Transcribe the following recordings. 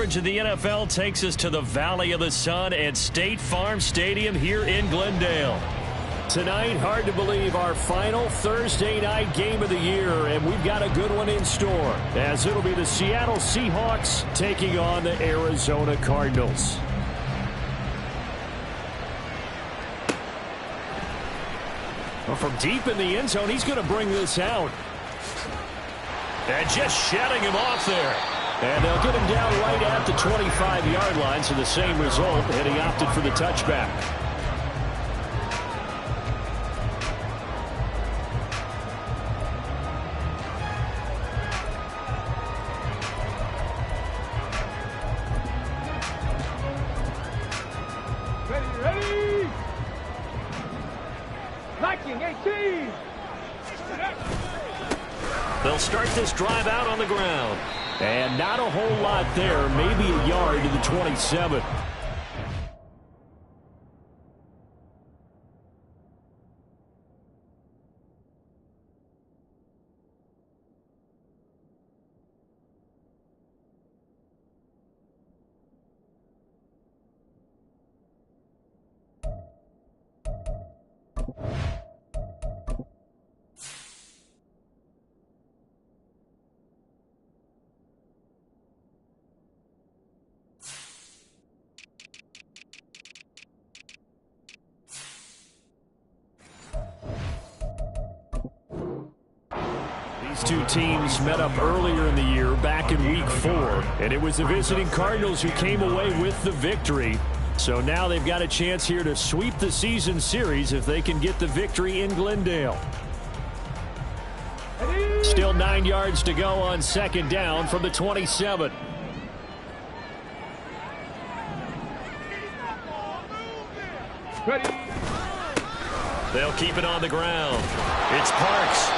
coverage of the NFL takes us to the Valley of the Sun at State Farm Stadium here in Glendale. Tonight, hard to believe, our final Thursday night game of the year, and we've got a good one in store, as it'll be the Seattle Seahawks taking on the Arizona Cardinals. Well, from deep in the end zone, he's going to bring this out. And just shutting him off there. And they'll get him down right at the 25-yard line, so the same result, and he opted for the touchback. Ready! Liking 18! They'll start this drive out on the ground. And not a whole lot there, maybe a yard to the 27. These two teams met up earlier in the year, back in Week 4, and it was the visiting Cardinals who came away with the victory. So now they've got a chance here to sweep the season series if they can get the victory in Glendale. Still 9 yards to go on second down from the 27. Ready! They'll keep it on the ground. It's Parks.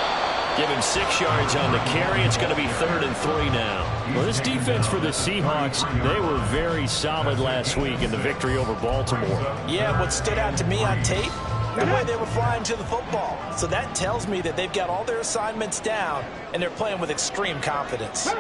Give him 6 yards on the carry. It's going to be 3rd and 3 now. Well, this defense for the Seahawks, they were very solid last week in the victory over Baltimore. Yeah, what stood out to me on tape, the way they were flying to the football. So that tells me that they've got all their assignments down, and they're playing with extreme confidence. On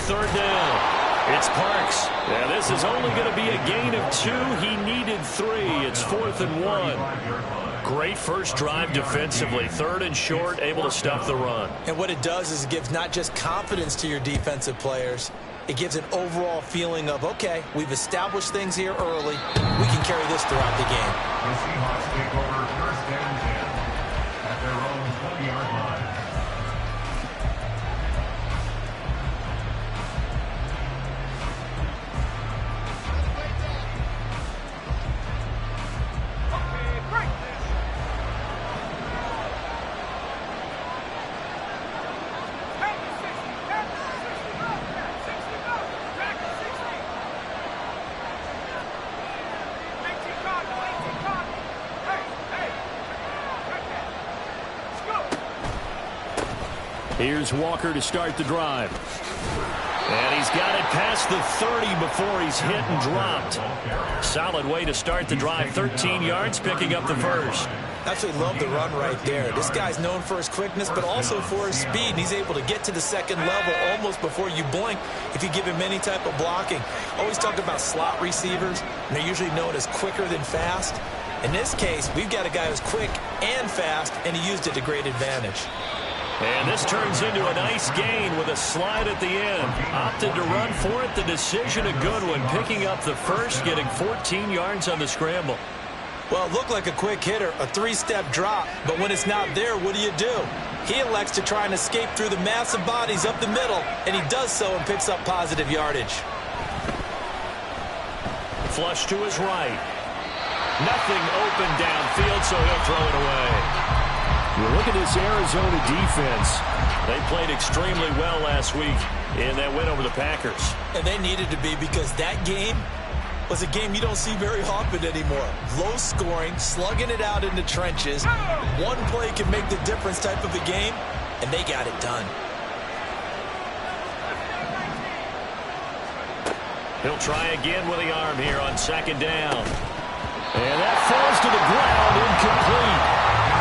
3rd down, it's Parks. Now, this is only going to be a gain of 2. He needed 3. It's 4th and 1. Great first drive defensively. 3rd and short, able to stop the run. And what it does is it gives not just confidence to your defensive players, it gives an overall feeling of, okay, we've established things here early. We can carry this throughout the game. The Seahawks take over 1st and 10 at their own 20-yard line. Here's Walker to start the drive. And he's got it past the 30 before he's hit and dropped. Solid way to start the drive. 13 yards, picking up the first. Absolutely love the run right there. This guy's known for his quickness, but also for his speed. And he's able to get to the second level almost before you blink if you give him any type of blocking. Always talk about slot receivers, and they're usually known as quicker than fast. In this case, we've got a guy who's quick and fast, and he used it to great advantage. And this turns into a nice gain with a slide at the end. Opted to run for it. The decision a good one. Picking up the first, getting 14 yards on the scramble. Well, it looked like a quick hitter, a 3-step drop. But when it's not there, what do? He elects to try and escape through the massive bodies up the middle, and he does so and picks up positive yardage. Flush to his right. Nothing open downfield, so he'll throw it away. You look at this Arizona defense. They played extremely well last week in that win over the Packers. And they needed to be, because that game was a game you don't see very often anymore. Low scoring, slugging it out in the trenches. One play can make the difference type of a game, and they got it done. He'll try again with the arm here on second down. And that falls to the ground, incomplete.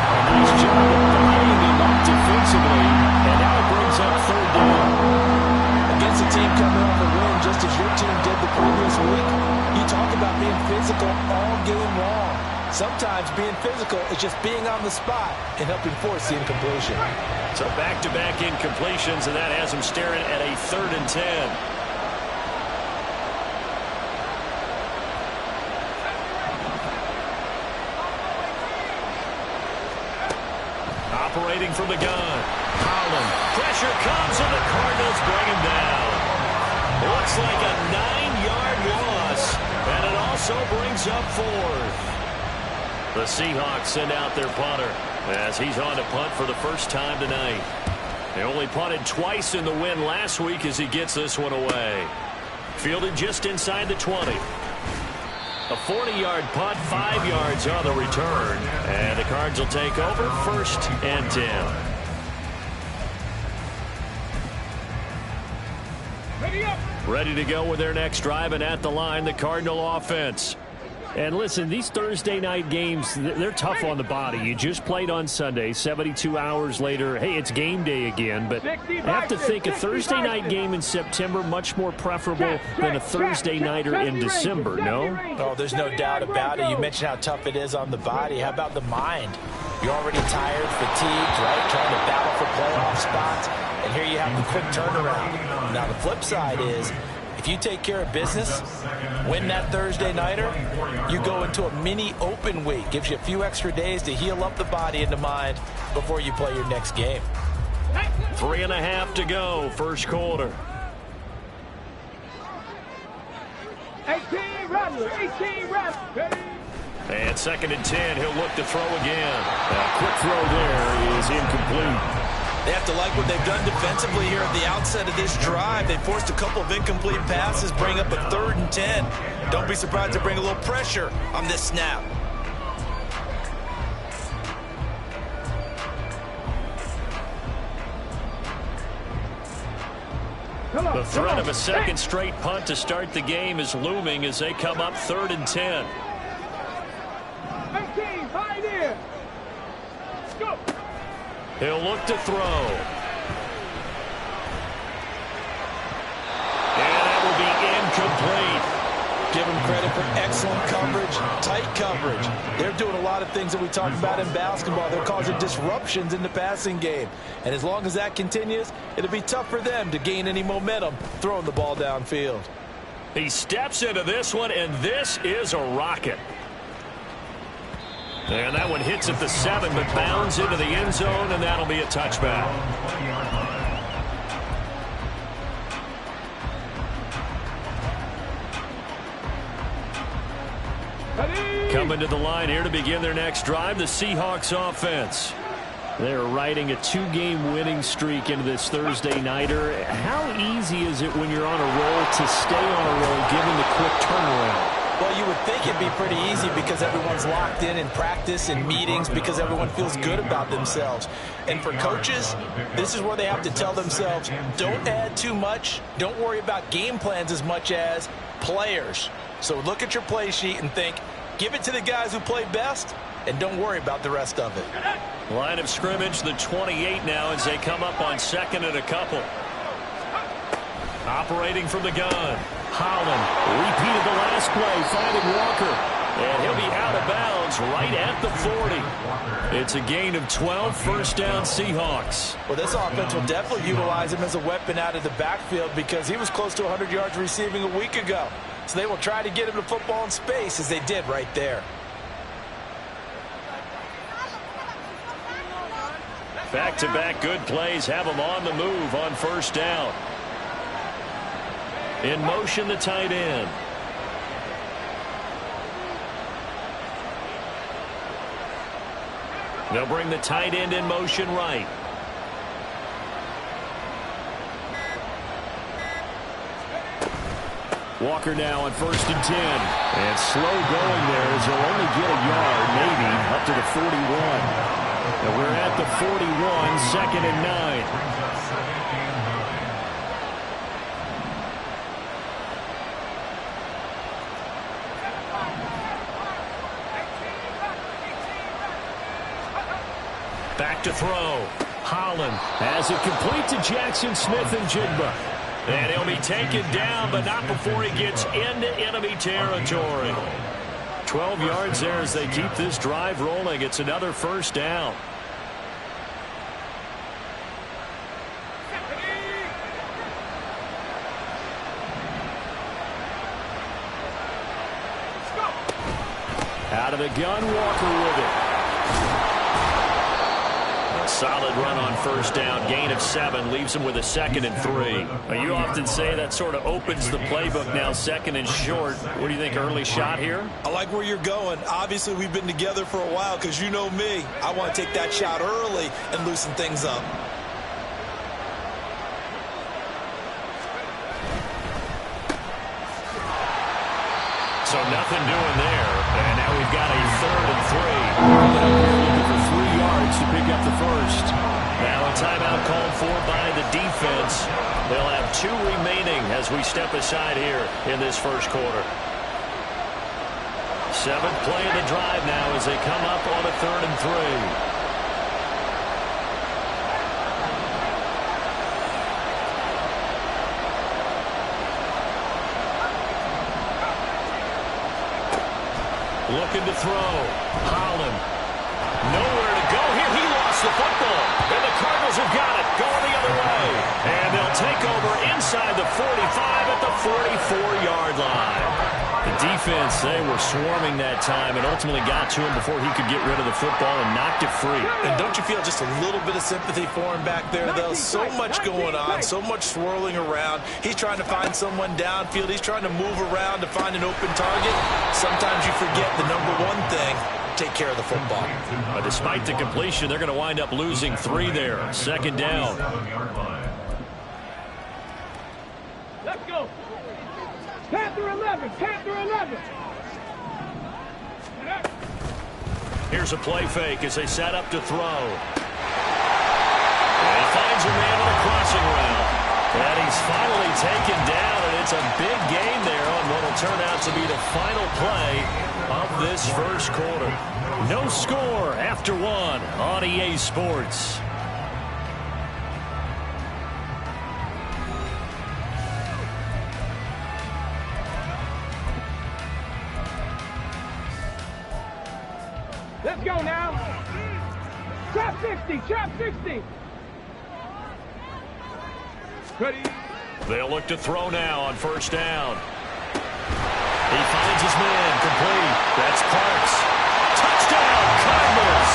A nice job of buying him up defensively, and now it brings up 3rd down. physical all game long. Sometimes being physical is just being on the spot and helping force the incompletion. So back-to-back incompletions, and that has him staring at a 3rd and 10. Operating from the gun. Holland. Pressure comes, and the Cardinals bring him down. Looks like a 9-yard loss, and it also brings up 4th. The Seahawks send out their punter as he's on to punt for the first time tonight. They only punted twice in the win last week as he gets this one away. Fielded just inside the 20. A 40-yard punt, 5 yards on the return. And the Cards will take over 1st and 10. Ready to go with their next drive, and at the line, the Cardinal offense. And listen, these Thursday night games, they're tough on the body. You just played on Sunday, 72 hours later. Hey, it's game day again. But I have to think a Thursday night game in September much more preferable than a Thursday nighter in December, no? Oh, there's no doubt about it. You mentioned how tough it is on the body. How about the mind? You're already tired, fatigued, right? Trying to battle for playoff spots. And here you have the quick turnaround. Now, the flip side is, if you take care of business, win that Thursday nighter, you go into a mini open week. Gives you a few extra days to heal up the body and the mind before you play your next game. 3.5 to go, first quarter. 18 Rattler, 18 Rattler. And 2nd and 10, he'll look to throw again. A quick throw there is incomplete. They have to like what they've done defensively here at the outset of this drive. They forced a couple of incomplete passes, bring up a 3rd and 10. Don't be surprised to bring a little pressure on this snap. The threat of a second straight punt to start the game is looming as they come up 3rd and 10. 18, find in. Let's go. He'll look to throw. And that will be incomplete. Give them credit for excellent coverage, tight coverage. They're doing a lot of things that we talk about in basketball. They're causing disruptions in the passing game. And as long as that continues, it'll be tough for them to gain any momentum throwing the ball downfield. He steps into this one, and this is a rocket. And that one hits at the 7, but bounds into the end zone, and that'll be a touchback. Coming to the line here to begin their next drive, the Seahawks offense. They're riding a 2-game winning streak into this Thursday nighter. How easy is it when you're on a roll to stay on a roll given the quick turnaround? Well, you would think it'd be pretty easy because everyone's locked in practice and meetings because everyone feels good about themselves. And for coaches, this is where they have to tell themselves, don't add too much. Don't worry about game plans as much as players. So look at your play sheet and think, give it to the guys who play best, and don't worry about the rest of it. Line of scrimmage, the 28 now as they come up on 2nd and a couple. Operating from the gun. Holland repeated the last play, finding Walker. And he'll be out of bounds right at the 40. It's a gain of 12, first down Seahawks. Well, this offense will definitely utilize him as a weapon out of the backfield because he was close to 100 yards receiving a week ago. So they will try to get him the football in space as they did right there. Back-to-back good plays have him on the move on first down. In motion, the tight end. They'll bring the tight end in motion right. Walker now on 1st and 10. And slow going there as he'll only get a yard, maybe, up to the 41. And we're at the 41, 2nd and 9. Back to throw. Holland has it complete to Jackson Smith and Jigba. And he'll be taken down, but not before he gets into enemy territory. 12 yards there as they keep this drive rolling. It's another first down. Out of the gun, Walker with it. Solid run on first down. Gain of 7 leaves him with a 2nd and 3. Well, you often say that sort of opens the playbook now, 2nd and short. What do you think, early shot here? I like where you're going. Obviously, we've been together for a while because you know me. I want to take that shot early and loosen things up. So nothing doing there. And now we've got a 3rd and 3. Looking for 3 yards to pick up the first. Now a timeout called for by the defense. They'll have 2 remaining as we step aside here in this first quarter. 7th play of the drive now as they come up on a 3rd and 3. Looking to throw. Holland. Nowhere to go here. He lost the football. And the Cardinals have got it. Going the other way. And they'll take over inside the 45 at the 44-yard line. The defense, they were swarming that time and ultimately got to him before he could get rid of the football and knocked it free. And don't you feel just a little bit of sympathy for him back there, though? So much going on, so much swirling around. He's trying to find someone downfield. He's trying to move around to find an open target. Sometimes you forget the number one thing, take care of the football. But despite the completion, they're going to wind up losing 3 there. 2nd down. Let's go. Panther 11. Panther 11. Here's a play fake as they set up to throw. And he finds a man on a crossing route. And he's finally taken down, and it's a big gain there on what will turn out to be the final play of this first quarter. No score after 1 on EA Sports. Let's go now. Trap 60. Trap 60. Ready. They'll look to throw now on first down. He finds his man, complete. That's Parks. Touchdown, Cardinals.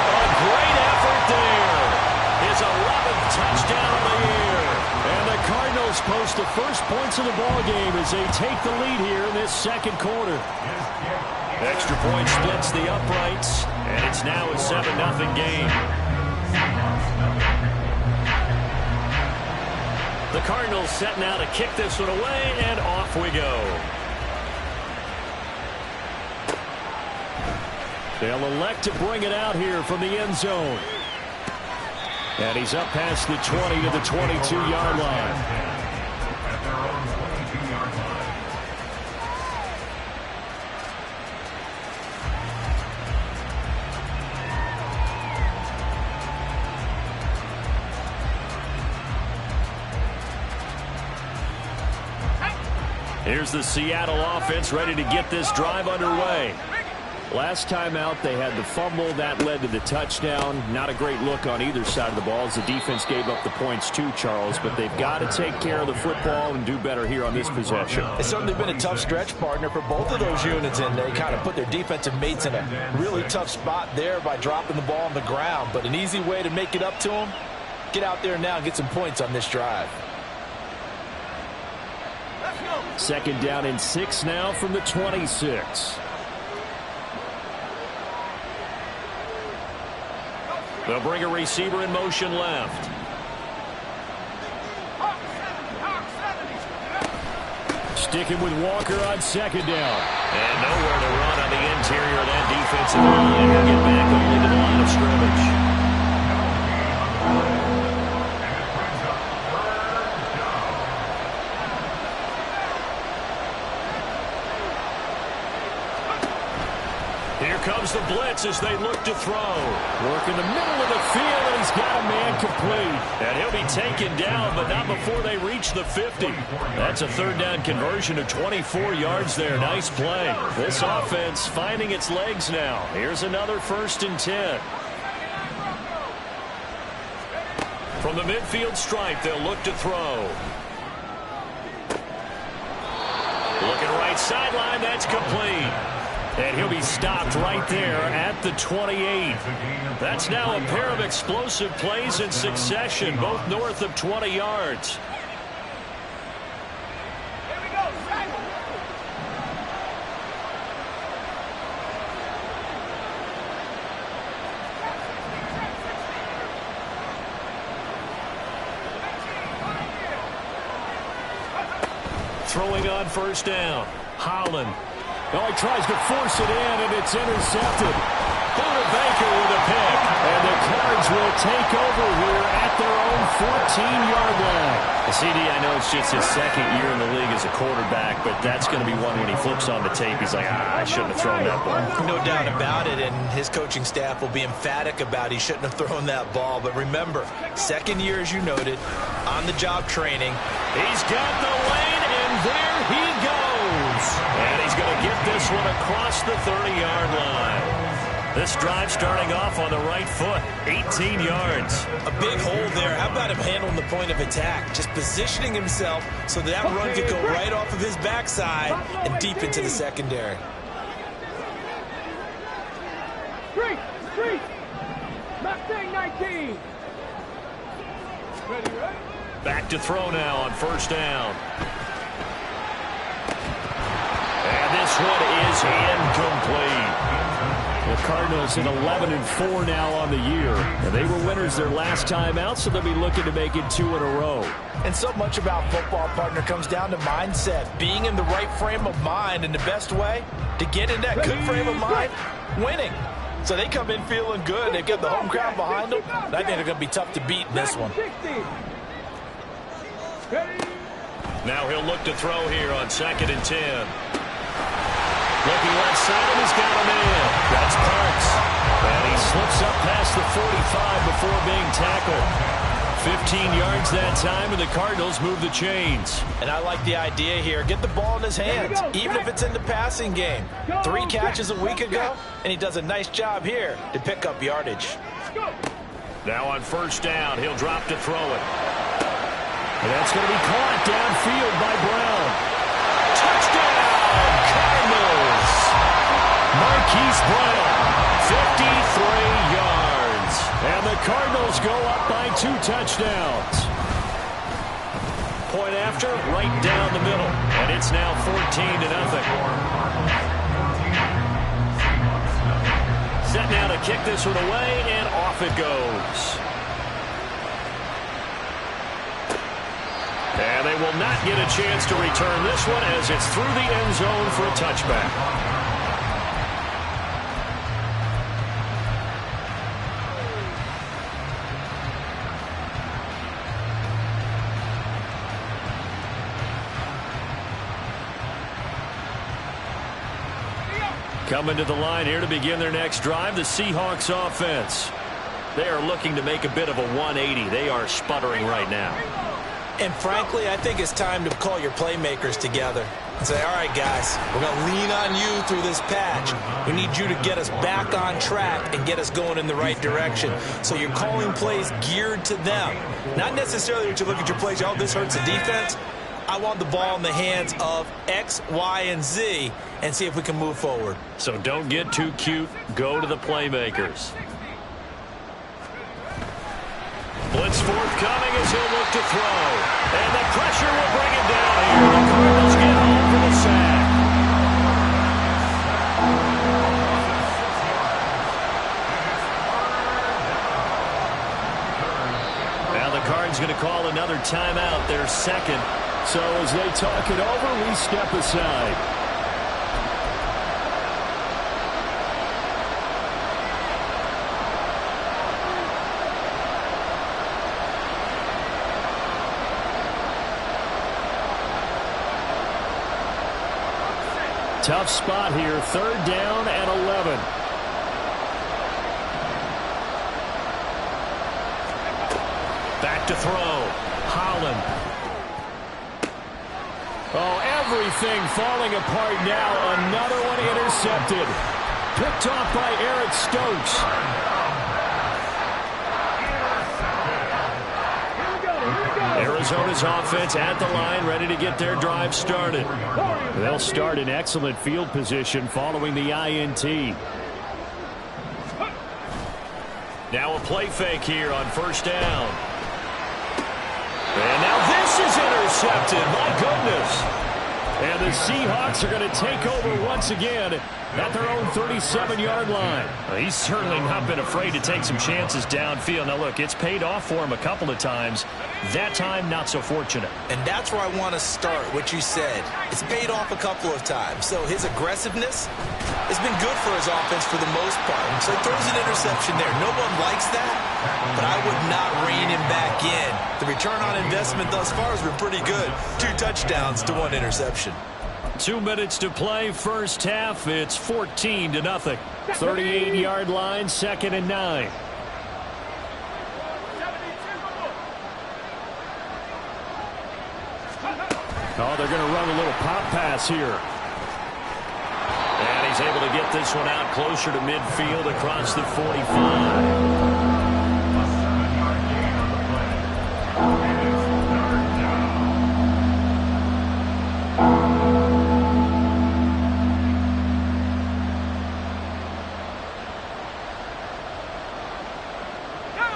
A great effort there. His 11th touchdown of the year. And the Cardinals post the first points of the ballgame as they take the lead here in this second quarter. Extra point splits the uprights, and it's now a 7-0 game. The Cardinals setting out to kick this one away, and off we go. They'll elect to bring it out here from the end zone. And he's up past the 20 to the 22-yard line. At their own 22-yard line. Here's the Seattle offense ready to get this drive underway. Last time out, they had the fumble. That led to the touchdown. Not a great look on either side of the ball as the defense gave up the points too, Charles. But they've got to take care of the football and do better here on this possession. It's certainly been a tough stretch, partner, for both of those units, and they kind of put their defensive mates in a really tough spot there by dropping the ball on the ground. But an easy way to make it up to them, get out there now and get some points on this drive. 2nd down and 6 now from the 26. They'll bring a receiver in motion left. Sticking with Walker on 2nd down. And nowhere to run on the interior of that defensive line. He'll get back only to the line of scrimmage. Here comes the blitz as they look to throw. Work in the middle of the field, and he's got a man complete. And he'll be taken down, but not before they reach the 50. That's a third down conversion of 24 yards there. Nice play. This offense finding its legs now. Here's another 1st and 10. From the midfield stripe, they'll look to throw. Looking right sideline, that's complete. And he'll be stopped right there at the 28. That's now a pair of explosive plays in succession, both north of 20 yards. Here we go. Throwing on 1st down. Holland. Oh, he tries to force it in, and it's intercepted. Buda Baker with a pick. And the Cards will take over here at their own 14-yard line. CD, I know it's just his 2nd year in the league as a quarterback, but that's going to be one when he flips on the tape. He's like, I shouldn't have thrown that ball. No doubt about it, and his coaching staff will be emphatic about he shouldn't have thrown that ball. But remember, 2nd year, as you noted, on-the-job training. He's got the lane, and there he goes. And he's going to get this one across the 30-yard line. This drive starting off on the right foot, 18 yards. A big hole there. How about him handling the point of attack? Just positioning himself so that run could go right off of his backside and deep into the secondary. Three. Mustang 19. Ready, right? Back to throw now on 1st down. And this one is incomplete. The Cardinals at 11-4 now on the year. And they were winners their last time out, so they'll be looking to make it 2 in a row. And so much about football, partner, comes down to mindset. Being in the right frame of mind, and the best way to get in that good frame of mind, winning. So they come in feeling good. They've got the home crowd behind them. And I think they're going to be tough to beat in this one. Now he'll look to throw here on 2nd and 10. Looking left side, and he's got a man. That's Parks. And he slips up past the 45 before being tackled. 15 yards that time, and the Cardinals move the chains. And I like the idea here. Get the ball in his hands, even if it's in the passing game. 3 catches a week ago, and he does a nice job here to pick up yardage. Now on 1st down, he'll drop to throw it. And that's going to be caught downfield by Brown. Touchdown, Cardinals! Marquise Brown, 53 yards. And the Cardinals go up by 2 touchdowns. Point after, right down the middle. And it's now 14-0. Set now to kick this one away, and off it goes. And they will not get a chance to return this one as it's through the end zone for a touchback. Coming to the line here to begin their next drive, the Seahawks offense. They are looking to make a bit of a 180. They are sputtering right now. And frankly, I think it's time to call your playmakers together and say, all right, guys, we're going to lean on you through this patch. We need you to get us back on track and get us going in the right direction. So you're calling plays geared to them. Not necessarily that you look at your plays, oh, this hurts the defense. I want the ball in the hands of X, Y, and Z and see if we can move forward. So don't get too cute. Go to the playmakers. Blitz forthcoming as he'll look to throw. And the pressure will bring him down here. The Cardinals get home for the sack. Now the Cards going to call another timeout, their second. So as they talk it over, we step aside. Tough spot here. 3rd down and 11. Back to throw. Holland. Oh, everything falling apart now. Another one intercepted. Picked off by Eric Stokes. Arizona's offense at the line, ready to get their drive started. They'll start in excellent field position following the INT. Now a play fake here on 1st down. And now this is intercepted. My goodness. And the Seahawks are going to take over once again at their own 37-yard line. Well, he's certainly not been afraid to take some chances downfield. Now, look, it's paid off for him a couple of times. That time, not so fortunate. And that's where I want to start, what you said. It's paid off a couple of times. So his aggressiveness has been good for his offense for the most part. So he throws an interception there. No one likes that, but I would not rein him back in. The return on investment thus far has been pretty good. 2 touchdowns to 1 interception. 2 minutes to play, 1st half. It's 14-0. 38-yard line, 2nd and 9. Oh, they're going to run a little pop pass here. And he's able to get this one out closer to midfield across the 45.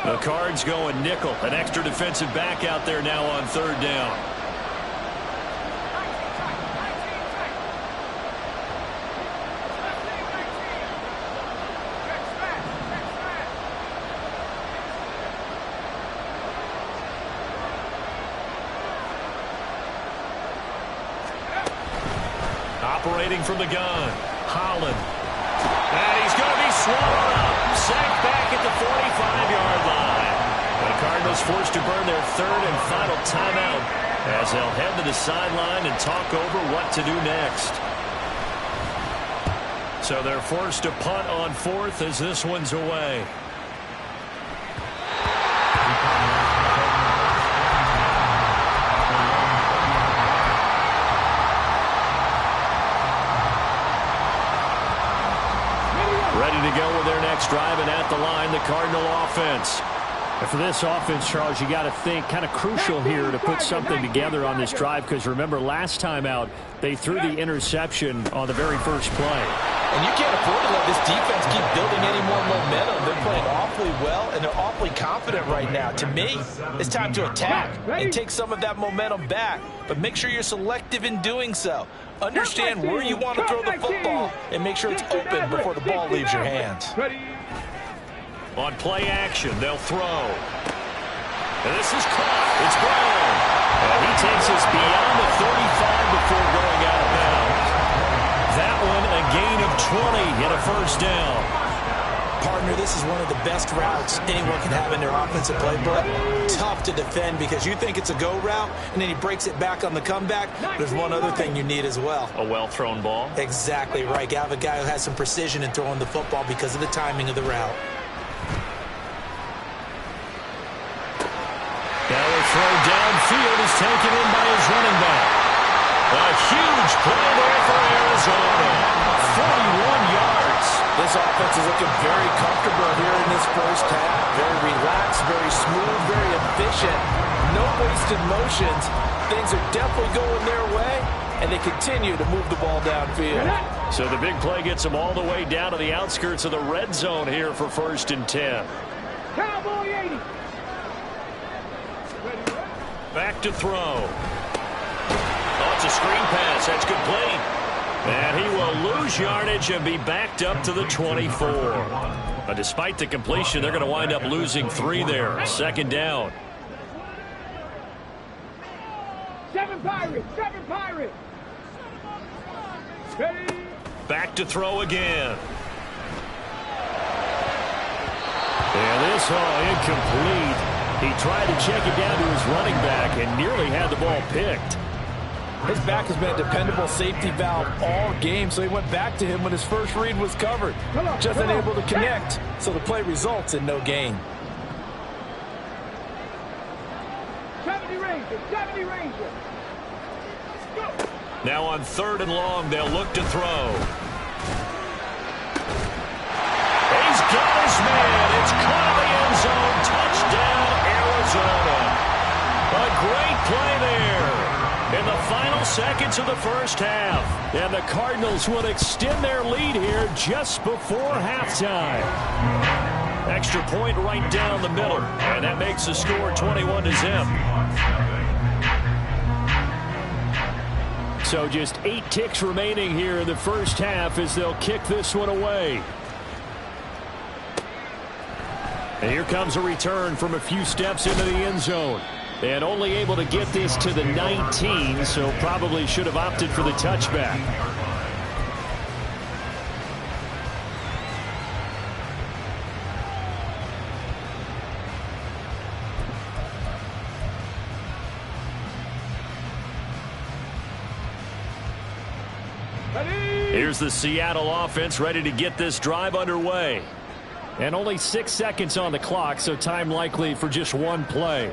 The Cards going nickel. An extra defensive back out there now on 3rd down. Operating from the gun. Holland. And he's going to be swallowed up. Sacked back at the 45-yard line. The Cardinals forced to burn their 3rd and final timeout as they'll head to the sideline and talk over what to do next. So they're forced to punt on 4th as this one's away. Ready to go with their next drive, and at the line, the Cardinal offense. And for this offense, Charles, you got to think kind of crucial here to put something together on this drive, because remember, last time out, they threw the interception on the very first play. And you can't afford to let this defense keep building any more momentum. They're playing awfully well, and they're awfully confident right now. To me, it's time to attack and take some of that momentum back, but make sure you're selective in doing so. Understand where you want to throw the football and make sure it's open before the ball leaves your hands. On play action, they'll throw. And this is caught. It's Brown. And he takes us beyond the 35 before going out of bounds. That one, a gain of 20 and a 1st down. Partner, this is one of the best routes anyone can have in their offensive playbook. Tough to defend because you think it's a go route, and then he breaks it back on the comeback. There's one other thing you need as well. A well-thrown ball. Exactly right. You have a guy who has some precision in throwing the football because of the timing of the route. Now a throw downfield is taken in by his running back. A huge play there for Arizona. 41 yards. This offense is looking very comfortable here in this 1st half. Very relaxed, very smooth, very efficient. No wasted motions. Things are definitely going their way, and they continue to move the ball downfield. So the big play gets them all the way down to the outskirts of the red zone here for 1st and 10. Cowboy 80. Back to throw. Oh, it's a screen pass. That's complete. And he will lose yardage and be backed up to the 24. But despite the completion, they're going to wind up losing 3 there. 2nd down. 7 Pirates. 7 Pirates. Ready. Back to throw again. And this incomplete. He tried to check it down to his running back and nearly had the ball picked. His back has been a dependable safety valve all game, so he went back to him when his first read was covered. Just unable to connect, so the play results in no gain. 70 Rangers, 70 Rangers. Now on 3rd and long, they'll look to throw. He's got his man. It's caught in the end zone. Touchdown, Arizona. A great play there in the final seconds of the first half. And the Cardinals will extend their lead here just before halftime. Extra point right down the middle. And that makes the score 21-0. So just 8 ticks remaining here in the first half as they'll kick this one away. And here comes a return from a few steps into the end zone. And only able to get this to the 19, so probably should have opted for the touchback. Here's the Seattle offense ready to get this drive underway. And only 6 seconds on the clock, so time likely for just one play.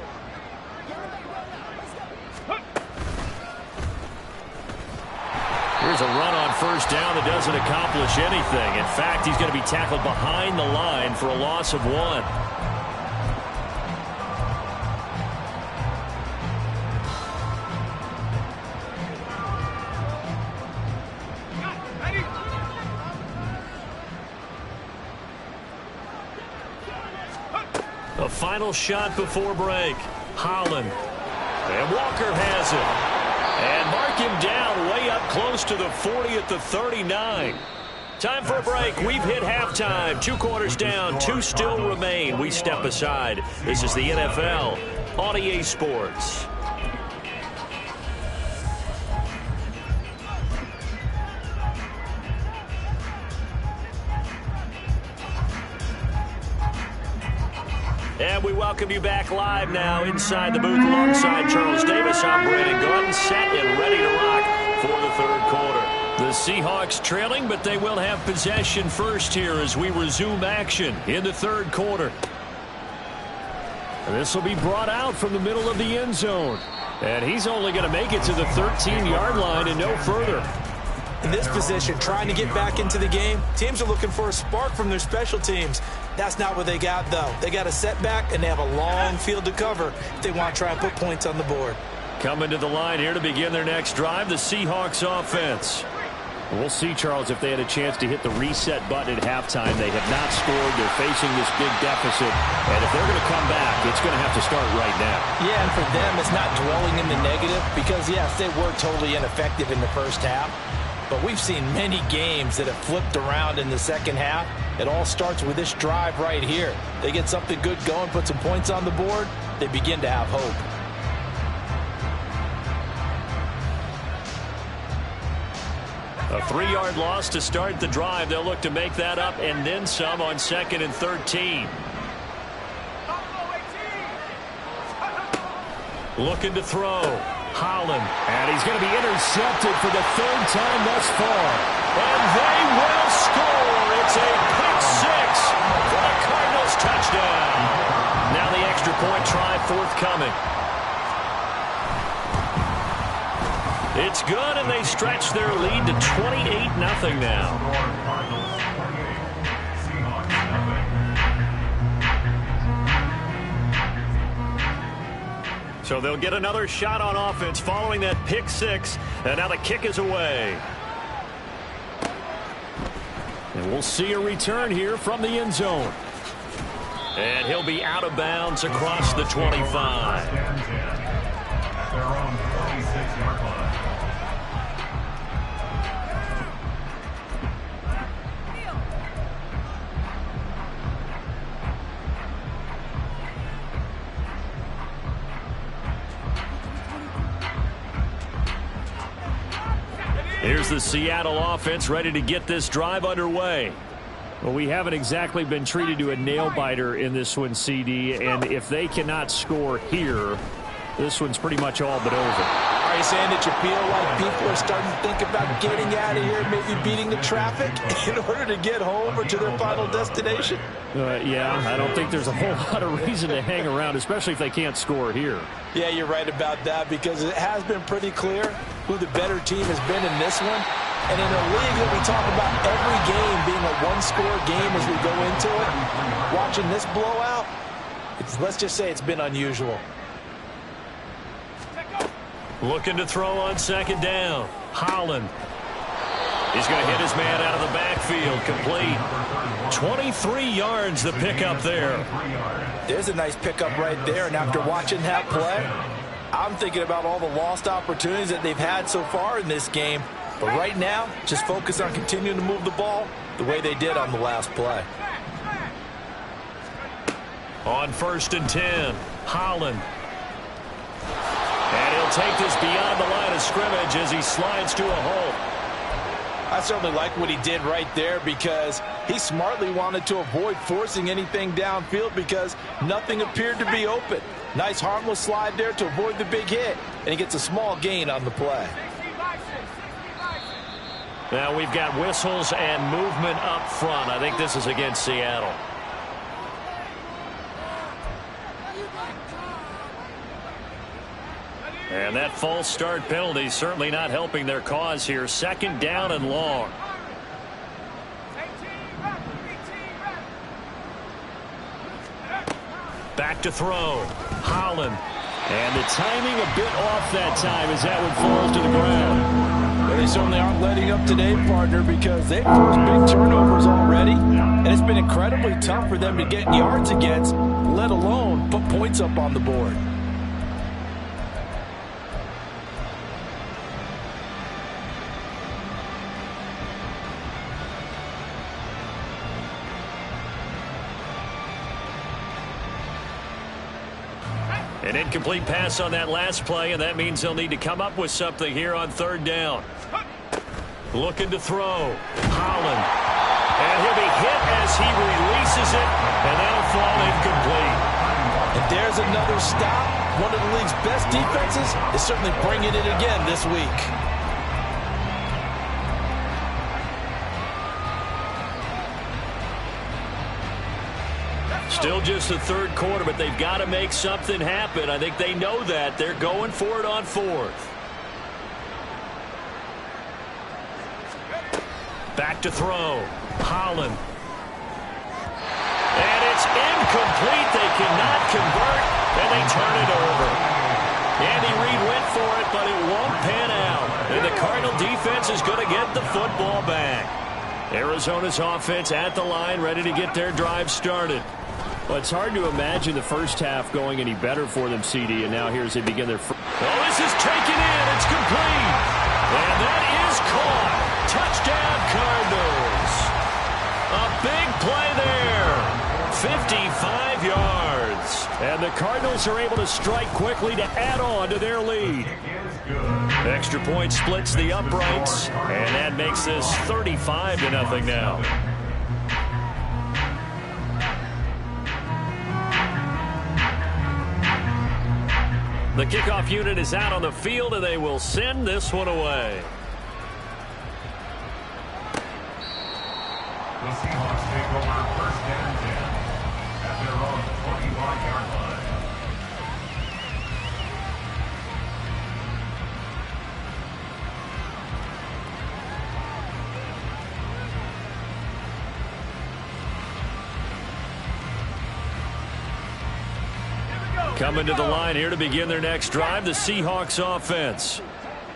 Here's a run on first down that doesn't accomplish anything. In fact, he's going to be tackled behind the line for a loss of 1. A final shot before break. Holland. And Walker has it. And mark him down way up close to the 40 at the 39. Time for a break. We've hit halftime. 2 quarters down. 2 still remain. We step aside. This is the NFL on EA Sports. And we welcome you back live now inside the booth alongside Charles Davis. I'm Brandon Gordon, set and ready to rock for the 3rd quarter. The Seahawks trailing, but they will have possession first here as we resume action in the 3rd quarter. This will be brought out from the middle of the end zone. And he's only going to make it to the 13-yard line and no further. In this position, trying to get back into the game, teams are looking for a spark from their special teams. That's not what they got, though. They got a setback, and they have a long field to cover if they want to try and put points on the board. Coming to the line here to begin their next drive, the Seahawks offense. We'll see, Charles, if they had a chance to hit the reset button at halftime. They have not scored. They're facing this big deficit. And if they're going to come back, it's going to have to start right now. Yeah, and for them, it's not dwelling in the negative because, yes, they were totally ineffective in the first half. But we've seen many games that have flipped around in the second half. It all starts with this drive right here. They get something good going, put some points on the board, they begin to have hope. A 3-yard loss to start the drive. They'll look to make that up and then some on 2nd and 13. Looking to throw. Holland. And he's going to be intercepted for the 3rd time thus far. And they will score. It's a pick 6 for the Cardinals touchdown. Now the extra point try forthcoming. It's good, and they stretch their lead to 28-0 now. So they'll get another shot on offense following that pick 6. And now the kick is away. And we'll see a return here from the end zone. And he'll be out of bounds across the 25. Their own 46-yard line. Here's the Seattle offense ready to get this drive underway. Well, we haven't exactly been treated to a nail-biter in this one, CD, and if they cannot score here, this one's pretty much all but over. All right, Are you saying that you feel like people are starting to think about getting out of here, maybe beating the traffic in order to get home or to their final destination? Yeah, I don't think there's a whole lot of reason to hang around, especially if they can't score here. Yeah, you're right about that, because it has been pretty clear who the better team has been in this one. And in a league that we talk about every game being a one-score game as we go into it, watching this blowout, let's just say it's been unusual. Looking to throw on second down. Holland. He's going to hit his man out of the backfield. Complete. 23 yards the pickup there. There's a nice pickup right there, and after watching that play, I'm thinking about all the lost opportunities that they've had so far in this game. But right now, just focus on continuing to move the ball the way they did on the last play. On 1st and 10, Holland. And he'll take this beyond the line of scrimmage as he slides to a halt. I certainly like what he did right there, because he smartly wanted to avoid forcing anything downfield because nothing appeared to be open. Nice harmless slide there to avoid the big hit, and he gets a small gain on the play. Now we've got whistles and movement up front. I think this is against Seattle. And that false start penalty certainly not helping their cause here. 2nd down and long. Back to throw. Holland. And the timing a bit off that time as that one falls to the ground. Well, they certainly aren't letting up today, partner, because they've forced big turnovers already. And it's been incredibly tough for them to get yards against, let alone put points up on the board. An incomplete pass on that last play, and that means they'll need to come up with something here on 3rd down. Looking to throw. Holland. And he'll be hit as he releases it, and that'll fall incomplete. And there's another stop. One of the league's best defenses is certainly bringing it again this week. Still just the 3rd quarter, but they've got to make something happen. I think they know that. They're going for it on 4th. Back to throw. Holland. And it's incomplete. They cannot convert, and they turn it over. Andy Reid went for it, but it won't pan out. And the Cardinal defense is going to get the football back. Arizona's offense at the line, ready to get their drive started. Well, it's hard to imagine the first half going any better for them, CD, and now here as they begin their first. Oh, this is taken in. It's complete. And that is caught. Touchdown, Cardinals. A big play there. 55 yards. And the Cardinals are able to strike quickly to add on to their lead. Extra point splits the uprights, and that makes this 35-0 now. The kickoff unit is out on the field, and they will send this one away. The Seahawks take over 1st and 10 at their own 21-yard line. Coming to the line here to begin their next drive, the Seahawks offense.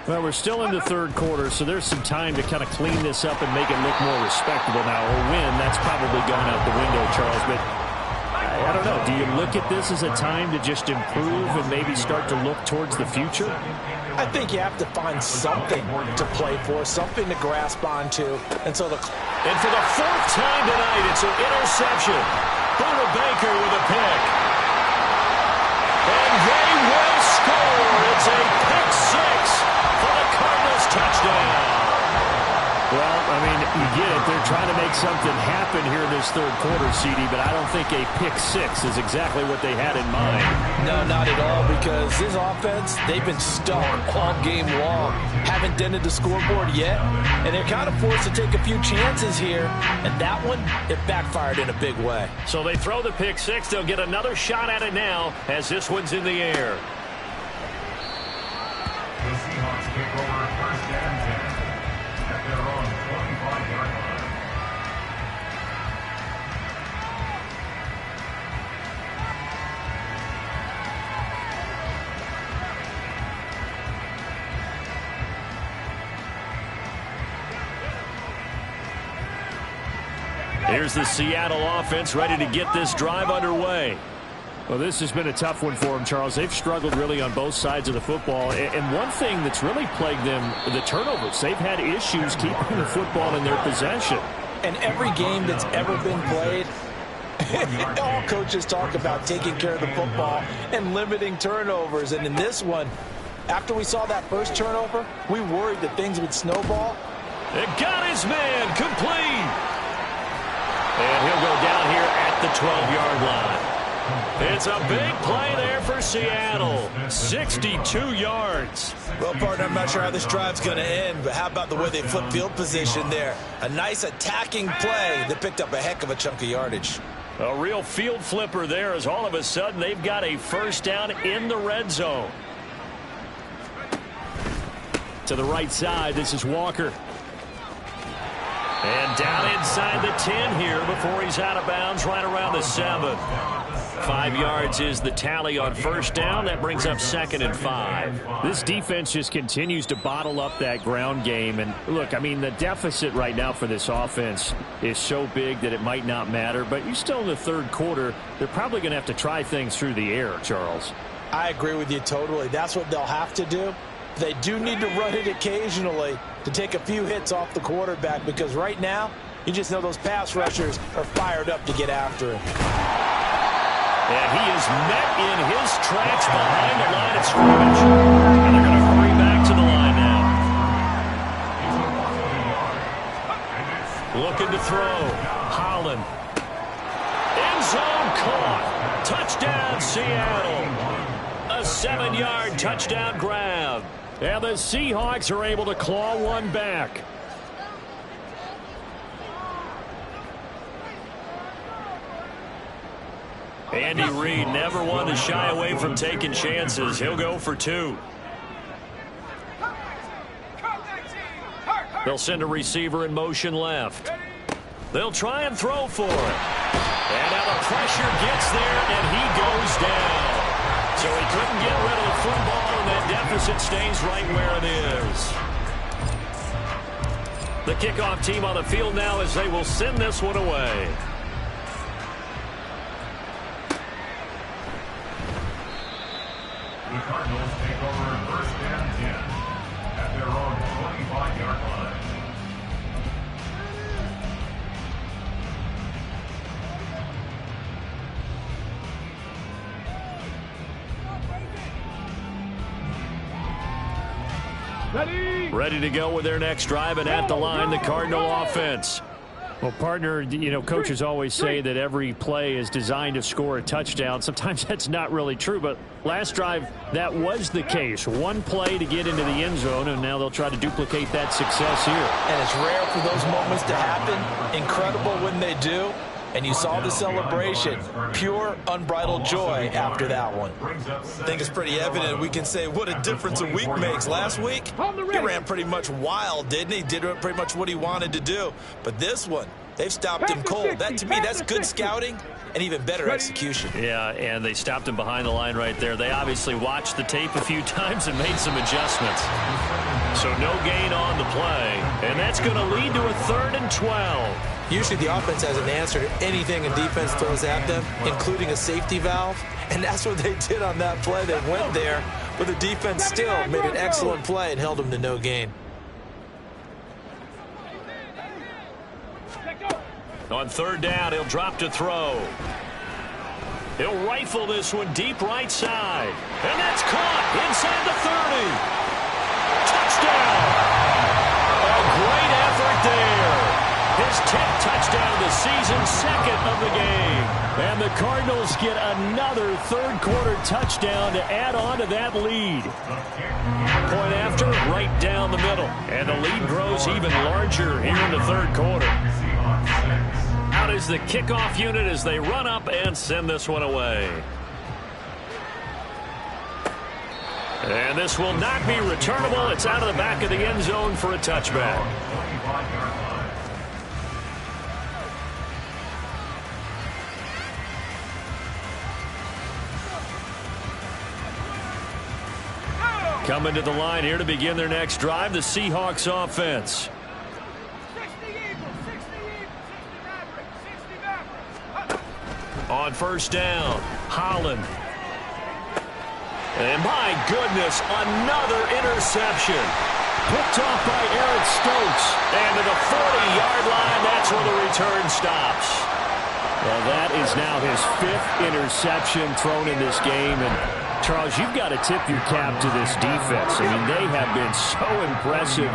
Well, we're still in the 3rd quarter, so there's some time to kind of clean this up and make it look more respectable now. A win, that's probably gone out the window, Charles, but I don't know. Do you look at this as a time to just improve and maybe start to look towards the future? I think you have to find something to play for, something to grasp onto. And for the 4th time tonight, it's an interception. Buda Baker with a pick. And they will score. It's a pick-6 for the Cardinals touchdown. Well, I mean, you get it. like they're trying to make something happen here in this third quarter, CD, but I don't think a pick six is exactly what they had in mind. No, not at all, because this offense, they've been stuck all game long. Haven't dented the scoreboard yet, and they're kind of forced to take a few chances here, and that one, it backfired in a big way. So they throw the pick six. They'll get another shot at it now as this one's in the air. The Seahawks take over first and 10 at their own 25-yard line. Here's the Seattle offense ready to get this drive underway. Well, this has been a tough one for them, Charles. They've struggled really on both sides of the football. And one thing that's really plagued them, the turnovers. They've had issues keeping the football in their possession. And every game that's ever been played, all coaches talk about taking care of the football and limiting turnovers. And in this one, after we saw that first turnover, we worried that things would snowball. It got his man complete. And he'll go down here at the 12-yard line. It's a big play there for Seattle. 62 yards. Well, partner, I'm not sure how this drive's going to end, but how about the way they flip field position there? A nice attacking play that picked up a heck of a chunk of yardage. A real field flipper there as all of a sudden they've got a first down in the red zone. To the right side, this is Walker. And down inside the 10 here before he's out of bounds right around the 7. 5 yards is the tally on first down. That brings up 2nd and 5. This defense just continues to bottle up that ground game. And look, I mean, the deficit right now for this offense is so big that it might not matter. But you're still in the third quarter. They're probably going to have to try things through the air, Charles. I agree with you totally. That's what they'll have to do. They do need to run it occasionally to take a few hits off the quarterback, because right now, you just know those pass rushers are fired up to get after him. And he is met in his tracks behind the line of scrimmage. And they're going to hurry back to the line now. Looking to throw. Holland. End zone caught. Touchdown, Seattle. A 7-yard touchdown grab. And the Seahawks are able to claw one back. Andy Reid never one to shy away from taking chances. He'll go for 2. They'll send a receiver in motion left. They'll try and throw for it. And now the pressure gets there, and he goes down. So he couldn't get rid of the football, and that deficit stays right where it is. The kickoff team on the field now as they will send this one away. The Cardinals take over first and 10 at their own 25-yard line. Ready to go with their next drive, and at the line, the Cardinal offense. Well, partner, you know, coaches always say that every play is designed to score a touchdown. Sometimes that's not really true, but last drive, that was the case. One play to get into the end zone, and now they'll try to duplicate that success here. And it's rare for those moments to happen. Incredible when they do. And you saw the celebration. Pure, unbridled joy after that one. I think it's pretty evident. We can say what a difference a week makes. Last week, he ran pretty much wild, didn't he? Did pretty much what he wanted to do. But this one, they've stopped him cold. That, to me, that's good scouting and even better execution. Yeah, and they stopped him behind the line right there. They obviously watched the tape a few times and made some adjustments. So no gain on the play. And that's going to lead to a 3rd and 12. Usually the offense has an answer to anything a defense throws at them, including a safety valve. And that's what they did on that play. They went there, but the defense still made an excellent play and held them to no gain. On 3rd down, he'll drop to throw. He'll rifle this one deep right side. And that's caught inside the 30. Touchdown! A great effort there. His season's second of the game. And the Cardinals get another third-quarter touchdown to add on to that lead. Point after, right down the middle. And the lead grows even larger here in the third quarter. Out is the kickoff unit as they run up and send this one away. And this will not be returnable. It's out of the back of the end zone for a touchback. Coming to the line here to begin their next drive, the Seahawks offense. 60 Eagles, 60 Mavericks. On first down, Holland. And my goodness, another interception. Picked off by Eric Stokes. And to the 40-yard line, that's where the return stops. Well, that is now his 5th interception thrown in this game. And Charles, you've got to tip your cap to this defense. I mean, they have been so impressive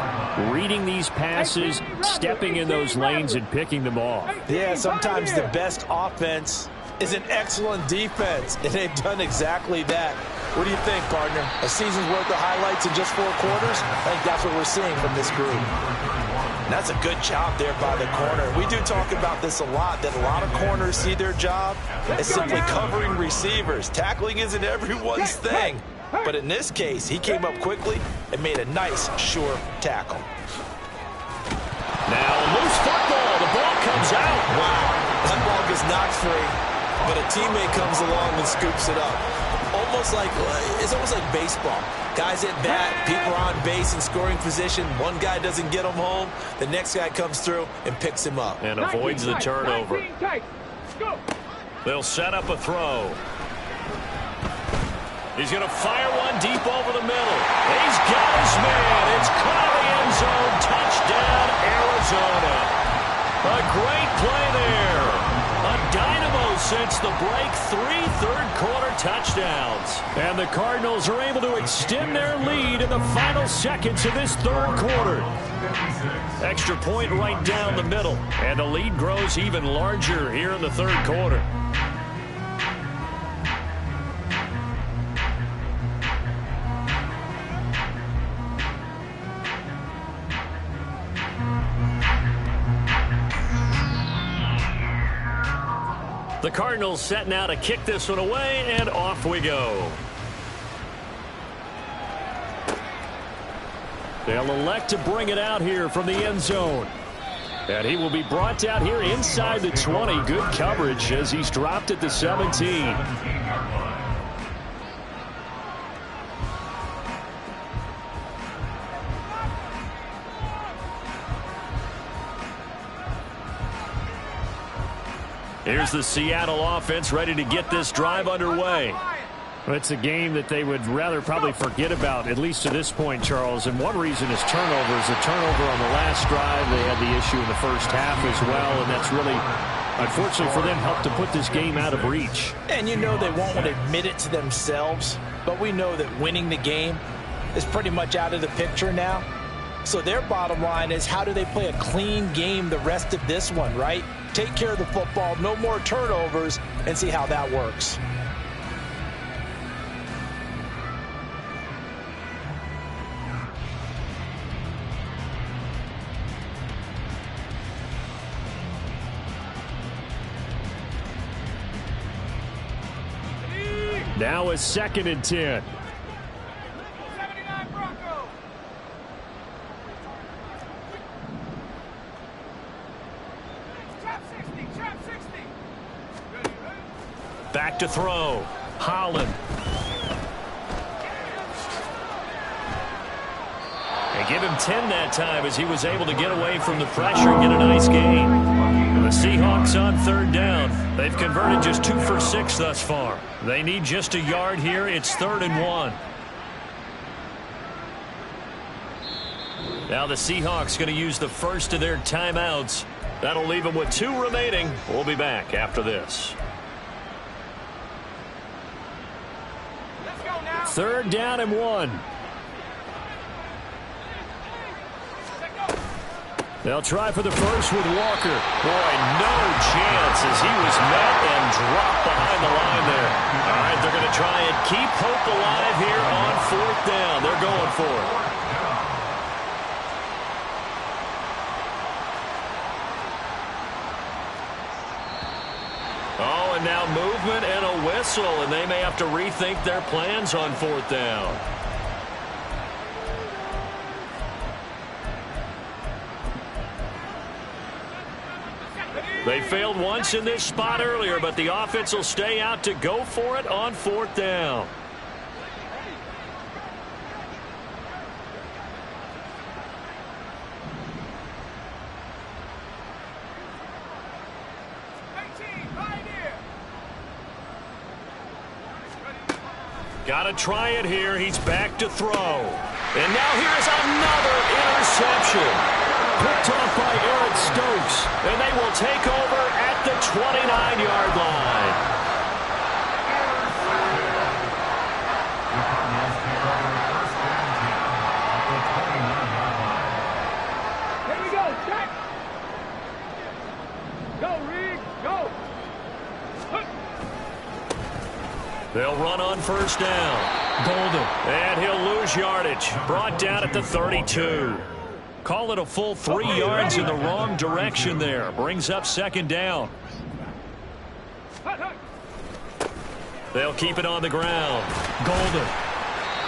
reading these passes, stepping in those lanes, and picking them off. Yeah, sometimes the best offense is an excellent defense, and they've done exactly that. What do you think, partner? A season's worth of highlights in just 4 quarters? I think that's what we're seeing from this group. And that's a good job there by the corner. We do talk about this a lot, that a lot of corners see their job as simply covering receivers. Tackling isn't everyone's thing. But in this case, he came up quickly and made a nice, sure tackle. Now a loose football. The ball comes out. Wow, that ball gets knocked free, but a teammate comes along and scoops it up. It's almost like baseball. Guys at bat, people are on base in scoring position. One guy doesn't get him home. The next guy comes through and picks him up. And avoids the turnover. They'll set up a throw. He's going to fire one deep over the middle. He's got his man. It's caught in the end zone. Touchdown, Arizona. A great play there. A dynamo since the break. 3 third-quarter touchdowns. And the Cardinals are able to extend their lead in the final seconds of this third quarter. Extra point right down the middle. And the lead grows even larger here in the third quarter. The Cardinals set now to kick this one away, and off we go. They'll elect to bring it out here from the end zone. And he will be brought down here inside the 20. Good coverage as he's dropped at the 17. Here's the Seattle offense ready to get this drive underway. It's a game that they would rather probably forget about, at least to this point, Charles. And one reason is turnovers. A turnover on the last drive. They had the issue in the first half as well, and that's really, unfortunately for them, helped to put this game out of reach. And you know they won't want to admit it to themselves, but we know that winning the game is pretty much out of the picture now. So their bottom line is, how do they play a clean game the rest of this one, right? Take care of the football, no more turnovers, and see how that works. Now a 2nd and 10. 79 Broncos. Trap 60, trap 60. Back to throw. Holland. And give him 10 that time as he was able to get away from the pressure and get a nice gain. And the Seahawks on 3rd down. They've converted just 2 for 6 thus far. They need just a yard here. It's 3rd and 1. Now the Seahawks going to use the first of their timeouts. That'll leave them with 2 remaining. We'll be back after this. 3rd down and 1. They'll try for the first with Walker. Boy, no chance as he was met and dropped behind the line there. All right, they're going to try and keep hope alive here on 4th down. They're going for it. Oh, and now movement and a whistle, and they may have to rethink their plans on 4th down. They failed once in this spot earlier, but the offense will stay out to go for it on 4th down. Got to try it here. He's back to throw. And now here's another interception. Picked off by Eric Stokes. And they will take over at the 29-yard line. Here we go, check. Go, Reed, go. They'll run on 1st down. Golden. And he'll lose yardage. Brought down at the 32. Call it a full 3 yards in the wrong direction there. Brings up 2nd down. They'll keep it on the ground. Golden.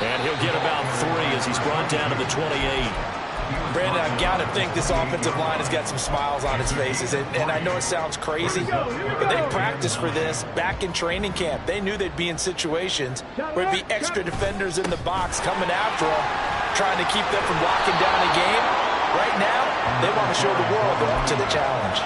And he'll get about 3 as he's brought down to the 28. Brandon, I've got to think this offensive line has got some smiles on its faces. And I know it sounds crazy, but they practiced for this back in training camp. They knew they'd be in situations where it'd be extra defenders in the box coming after them, trying to keep them from locking down a game. Right now, they want to show the world they're up to the challenge.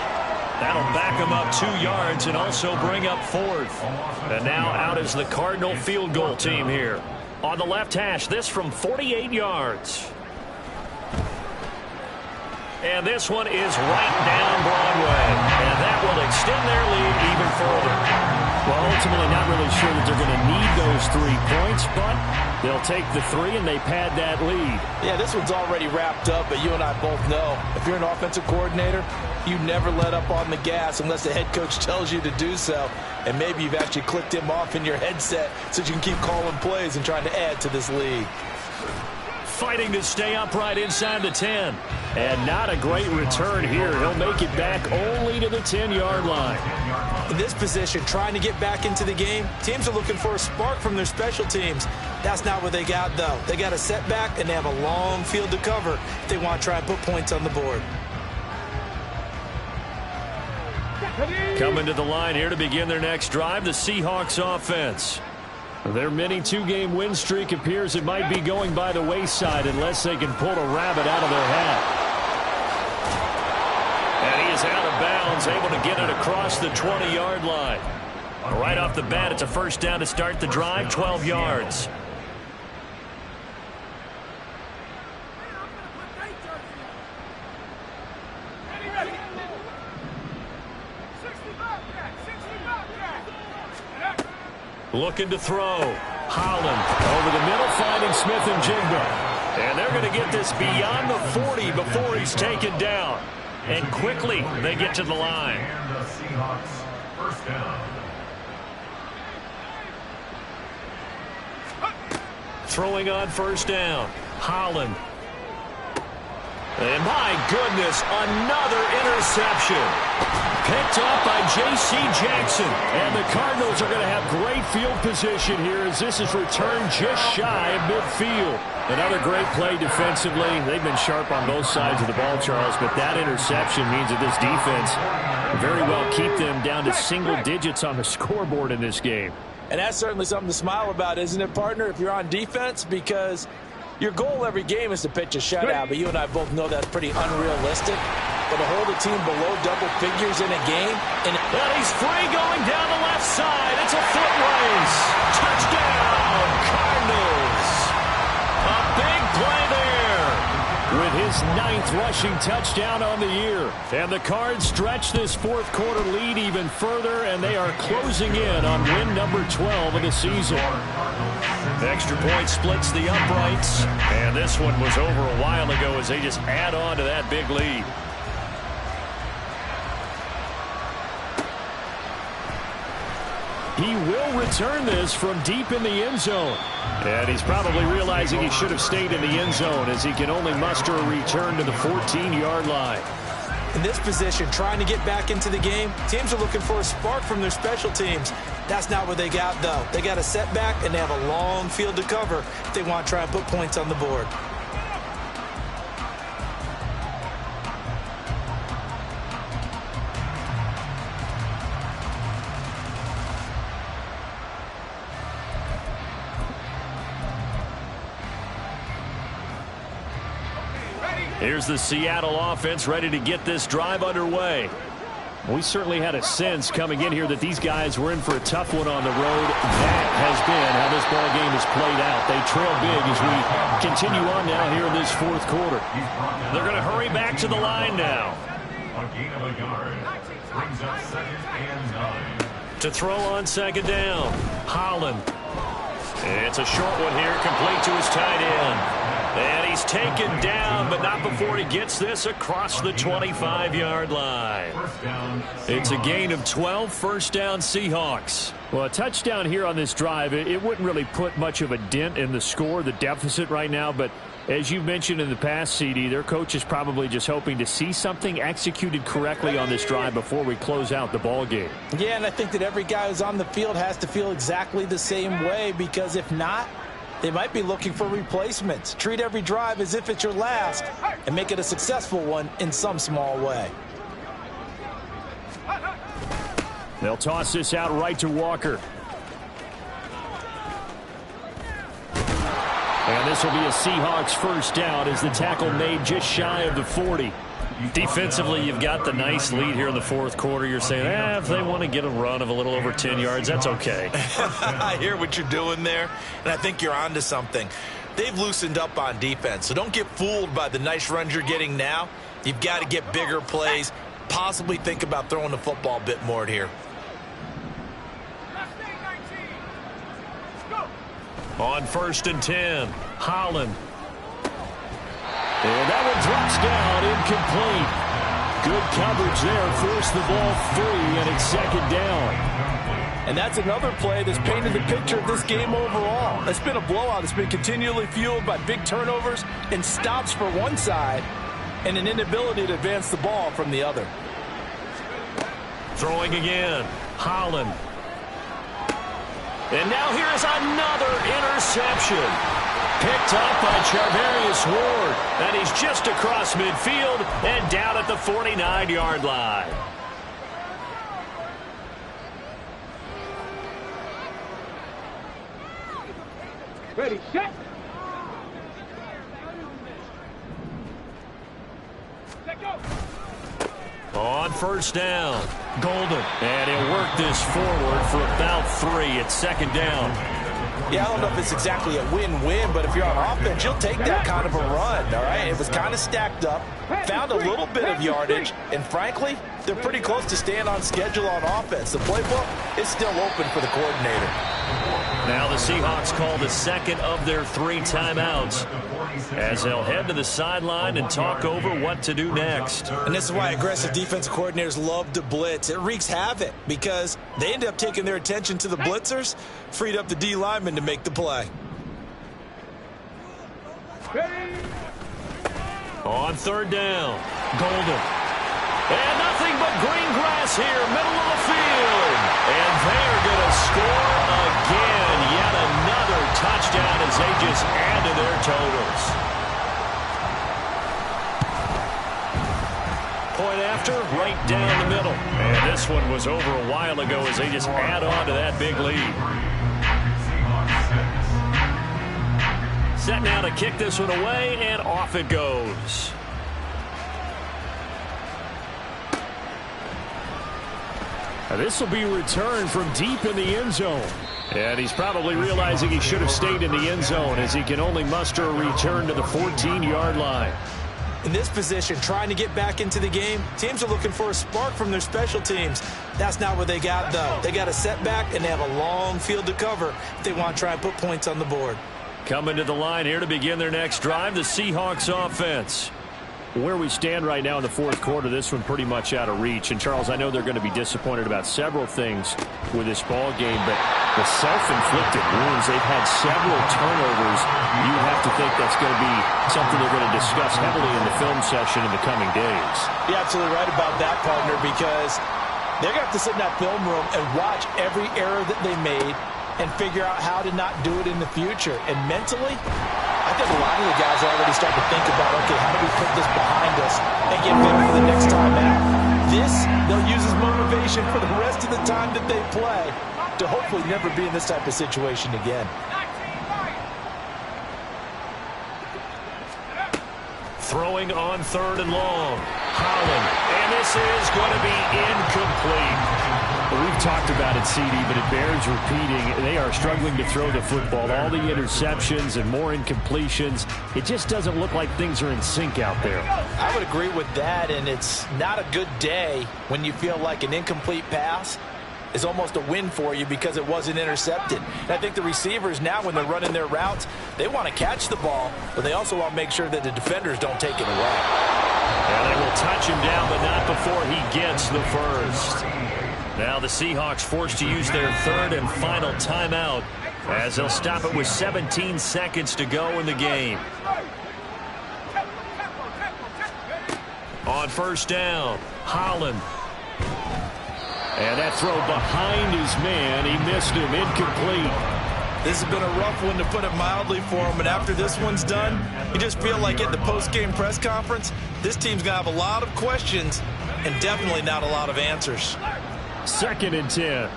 That'll back them up 2 yards and also bring up 4th. And now out is the Cardinal field goal team here. On the left hash, this from 48 yards. And this one is right down Broadway. And that will extend their lead even further. Well, ultimately not really sure that they're going to need those 3 points, but they'll take the 3 and they pad that lead. Yeah, this one's already wrapped up, but you and I both know if you're an offensive coordinator, you never let up on the gas unless the head coach tells you to do so. And maybe you've actually clicked him off in your headset so you can keep calling plays and trying to add to this lead. Fighting to stay upright inside the 10. And not a great return here. He'll make it back only to the 10-yard line. In this position, trying to get back into the game, teams are looking for a spark from their special teams. That's not what they got, though. They got a setback, and they have a long field to cover if they want to try and put points on the board. Coming to the line here to begin their next drive, the Seahawks offense. Their mini 2-game win streak appears it might be going by the wayside unless they can pull a rabbit out of their hat. And he is out of bounds, able to get it across the 20-yard line. Right off the bat, it's a 1st down to start the drive, 12 yards. Looking to throw. Holland over the middle, finding Smith and Jigba. And they're going to get this beyond the 40 before he's taken down. And quickly, they get to the line. And the Seahawks 1st down. Throwing on 1st down. Holland. And my goodness, another interception. Picked off by J.C. Jackson. And the Cardinals are going to have great field position here as this is returned just shy of midfield. Another great play defensively. They've been sharp on both sides of the ball, Charles, but that interception means that this defense very well keep them down to single digits on the scoreboard in this game. And that's certainly something to smile about, isn't it, partner, if you're on defense? Because your goal every game is to pitch a shutout, but you and I both know that's pretty unrealistic. But to hold a team below double figures in a game. And he's free going down the left side. It's a foot race. Touchdown, Cardinals. A big play there with his 9th rushing touchdown on the year. And the Cards stretch this 4th quarter lead even further, and they are closing in on win number 12 of the season. Extra point splits the uprights, and this one was over a while ago as they just add on to that big lead. He will return this from deep in the end zone. And he's probably realizing he should have stayed in the end zone as he can only muster a return to the 14-yard line. In this position, trying to get back into the game, teams are looking for a spark from their special teams. That's not what they got, though. They got a setback, and they have a long field to cover if they want to try and put points on the board. Here's the Seattle offense ready to get this drive underway. We certainly had a sense coming in here that these guys were in for a tough one on the road. That has been how this ball game has played out. They trail big as we continue on now here in this fourth quarter. They're going to hurry back to the line now. A gain of a yard. Brings up 2nd and 9. To throw on second down, Holland. It's a short one here, complete to his tight end. And he's taken down, but not before he gets this across the 25-yard line. It's a gain of 12, first down Seahawks. Well, a touchdown here on this drive, it wouldn't really put much of a dent in the score, the deficit right now, but as you mentioned in the past, CD, their coach is probably just hoping to see something executed correctly on this drive before we close out the ball game. Yeah, and I think that every guy who's on the field has to feel exactly the same way, because if not, they might be looking for replacements. Treat every drive as if it's your last and make it a successful one in some small way. They'll toss this out right to Walker. And this will be a Seahawks first down as the tackle made just shy of the 40. Defensively, you've got the nice lead here in the fourth quarter. You're saying, if they want to get a run of a little over 10 yards, that's okay. I hear what you're doing there, and I think you're onto something. They've loosened up on defense, so don't get fooled by the nice runs you're getting now. You've got to get bigger plays, possibly think about throwing the football a bit more here. On 1st and 10, Holland. And that one drops down, incomplete. Good coverage there, forced the ball free, and it's second down. And that's another play that's painted the picture of this game overall. It's been a blowout. It's been continually fueled by big turnovers and stops for one side and an inability to advance the ball from the other. Throwing again, Holland. And now here's another interception. Picked up by Charvarius Ward. And he's just across midfield and down at the 49-yard line. Ready, set. Let go. On first down, Golden. And he'll work this forward for about 3. It's second down. Yeah, I don't know if it's exactly a win-win, but if you're on offense, you'll take that kind of a run, all right? It was kind of stacked up, found a little bit of yardage, and frankly, they're pretty close to staying on schedule on offense. The playbook is still open for the coordinator. Now the Seahawks call the second of their 3 timeouts as they'll head to the sideline and talk over what to do next. And this is why aggressive defensive coordinators love to blitz. It wreaks havoc because they end up taking their attention to the blitzers, freed up the D lineman to make the play. Ready. On third down, Golden. And nothing but green grass here, middle of the field. And they're going to score again. Yet another touchdown as they just add to their totals. Point after, right down the middle. And this one was over a while ago as they just add on to that big lead. Set now to kick this one away, and off it goes. This will be returned from deep in the end zone. And he's probably realizing he should have stayed in the end zone as he can only muster a return to the 14-yard line. In this position, trying to get back into the game, teams are looking for a spark from their special teams. That's not what they got, though. They got a setback, and they have a long field to cover if they want to try and put points on the board. Coming to the line here to begin their next drive, the Seahawks offense. Where we stand right now in the fourth quarter, this one pretty much out of reach. And, Charles, I know they're going to be disappointed about several things with this ball game, but the self-inflicted wounds, they've had several turnovers. You have to think that's going to be something they're going to discuss heavily in the film session in the coming days. You're absolutely right about that, partner, because they're going to have to sit in that film room and watch every error that they made and figure out how to not do it in the future. And mentally, I think a lot of the guys are already starting to think about, okay, how do we put this behind us and get better for the next time out? This, they'll use as motivation for the rest of the time that they play to hopefully never be in this type of situation again. Throwing on 3rd and long. Holland. And this is going to be incomplete. We've talked about it, CD, but it bears repeating. They are struggling to throw the football. All the interceptions and more incompletions. It just doesn't look like things are in sync out there. I would agree with that, and it's not a good day when you feel like an incomplete pass is almost a win for you because it wasn't intercepted. And I think the receivers now, when they're running their routes, they want to catch the ball, but they also want to make sure that the defenders don't take it away. And they will touch him down, but not before he gets the first. Now the Seahawks forced to use their 3rd and final timeout as they'll stop it with 17 seconds to go in the game. On 1st down, Holland. And that throw behind his man. He missed him. Incomplete. This has been a rough one, to put it mildly, for him. And after this one's done, you just feel like at the post-game press conference, this team's going to have a lot of questions and definitely not a lot of answers. 2nd and 10.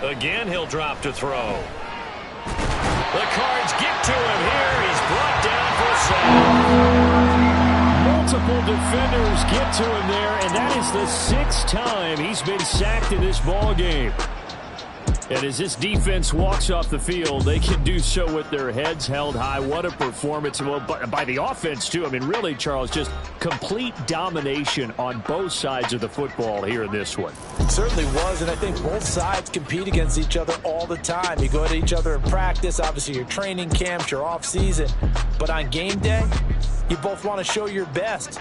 Again, he'll drop to throw. The Cards get to him here. He's brought down for a sack. Multiple defenders get to him there, and that is the 6th time he's been sacked in this ball game. And as this defense walks off the field, they can do so with their heads held high. What a performance. Well, by the offense, too. I mean, really, Charles, just complete domination on both sides of the football here in this one. It certainly was, and I think both sides compete against each other all the time. You go at each other in practice, obviously your training camps, your off season. But on game day, you both want to show your best.